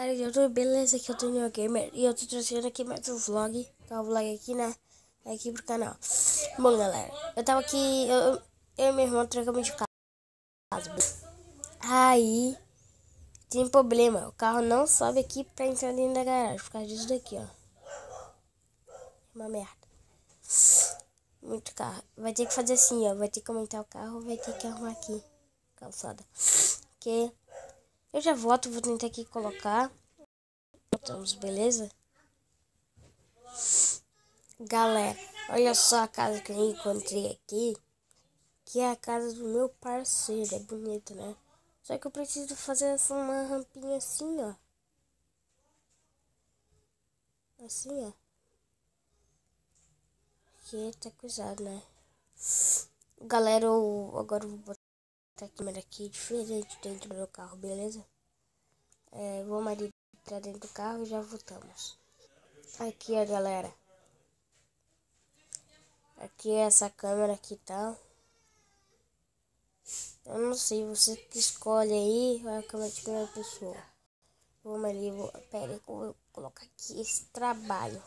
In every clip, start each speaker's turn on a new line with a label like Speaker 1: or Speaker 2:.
Speaker 1: YouTube, beleza? Aqui eu tô no Gamer e eu tô trazendo aqui mais um vlog. Tá, um vlog aqui, né? Aqui pro canal. Bom, galera, eu tava aqui, eu e meu irmão trocamos de casa. Aí, tem problema, o carro não sobe aqui pra entrar dentro da garagem, por causa disso daqui, ó. Uma merda. Muito carro. Vai ter que fazer assim, ó. Vai ter que aumentar o carro, vai ter que arrumar aqui. Calçada. Porque eu já volto, vou tentar aqui colocar. Voltamos, beleza? Galera, olha só a casa que eu encontrei aqui. Que é a casa do meu parceiro. É bonito, né? Só que eu preciso fazer uma rampinha assim, ó. Assim, ó. Que tá coisado, né? Galera, agora eu vou botar a câmera aqui diferente dentro do meu carro, beleza? Vamos ali pra dentro do carro e já voltamos. Aqui, ó, galera. Aqui é essa câmera aqui, tá? Eu não sei, você que escolhe aí a câmera de primeira pessoa. Vamos ali, pera aí, eu vou colocar aqui esse trabalho.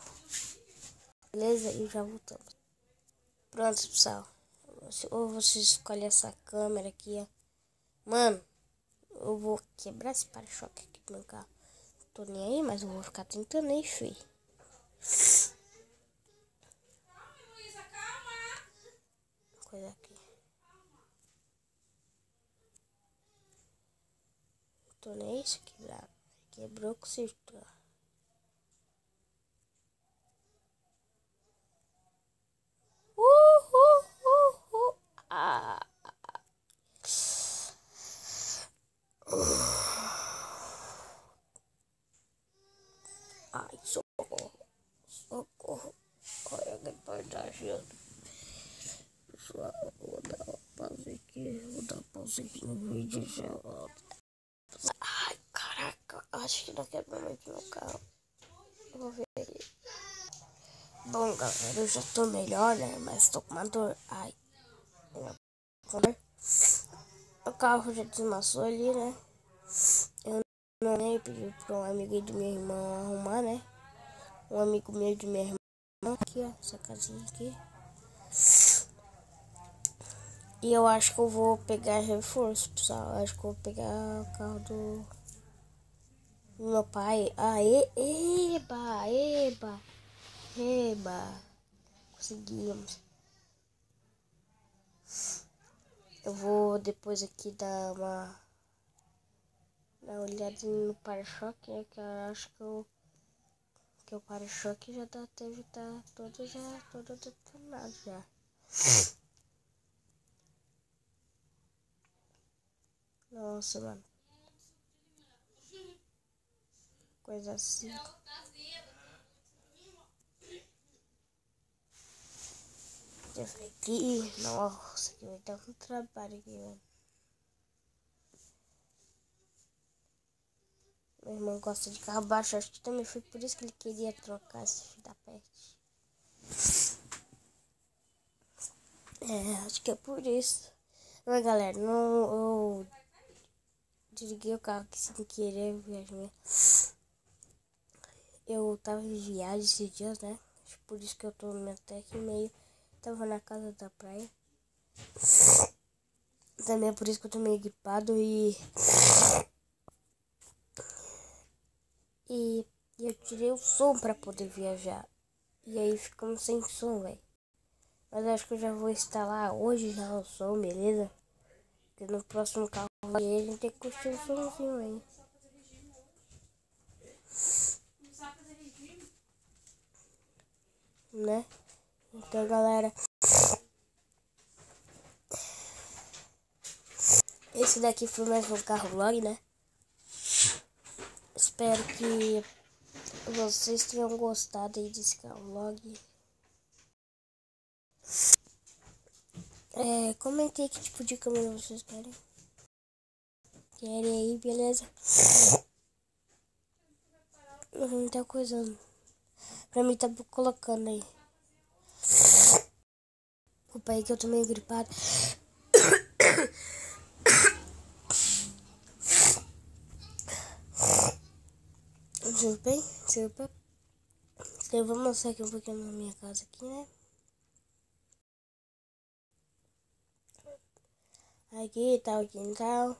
Speaker 1: Beleza? E já voltamos. Pronto, pessoal. Ou você escolhe essa câmera aqui, ó. Mano, eu vou quebrar esse para-choque aqui do meu carro. Tô nem aí, mas eu vou ficar tentando aí, filho. Coisa aqui. Tô nem aí, se quebrar. Quebrou com certeza. Ah. Ai, socorro. Socorro. Olha que reportagem. Pessoal, vou dar uma pausa aqui. Vou dar uma pausa aqui no vídeo já volto. Ai, caraca. Acho que não quebrou muito meu carro. Vou ver aqui. Bom, galera, eu já tô melhor, né? Mas tô com uma dor. Ai. O carro já desmaçou ali, né? Eu não pedi pra um amigo do meu irmão arrumar, né? Um amigo meu de minha irmã. Aqui, ó. Essa casinha aqui. E eu acho que eu vou pegar reforço, pessoal. Eu acho que eu vou pegar o carro do meu pai. Eba. Conseguimos. Eu vou depois aqui dar uma olhadinha no para-choque, né? Que eu acho que o para-choque já deve estar todo detonado já. Nossa, mano. Coisa assim. Já falei aqui. Nossa, que vai dar um trabalho aqui, mano. Meu irmão gosta de carro baixo. Acho que também foi por isso que ele queria trocar esse filho da peste. Acho que é por isso. Mas, galera, não... Eu desliguei o carro aqui sem querer, viagem. Eu tava em viagem esses dias, né? Acho por isso que eu tô até aqui meio... Tava na casa da praia. Também é por isso que eu tô meio gripado e eu tirei o som pra poder viajar. E aí ficamos sem som, velho. Mas acho que eu já vou instalar hoje já o som, beleza? Porque no próximo carro aí a gente tem que curtir o somzinho aí. Né? Então, galera, esse daqui foi mais um carro vlog, né? Espero que vocês tenham gostado aí desse carro vlog. Comentei que tipo de câmera vocês querem. Querem aí, beleza? Muita coisa pra mim tá colocando aí. Desculpa aí que eu tô meio gripado. Tudo bem? Tudo bem? Então, eu vou mostrar aqui um pouquinho na minha casa aqui, né? Aqui tá o quintal.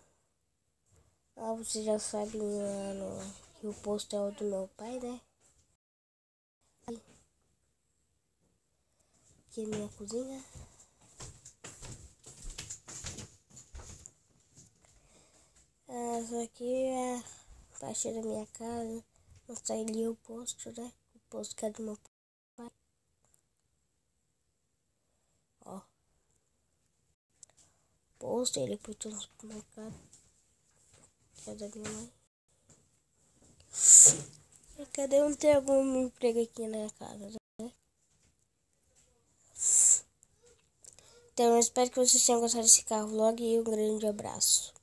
Speaker 1: Ah, vocês já sabem, mano, que o posto é o do meu pai, né? Aqui é minha cozinha. Essa aqui é a parte da minha casa. Mostrar ali o posto, né? O posto que é do meu pai. Ó. Posto, ele foi todo no supermercado. Que é da minha mãe. E cadê um tem algum emprego aqui na casa, né? Então eu espero que vocês tenham gostado desse carro vlog e um grande abraço.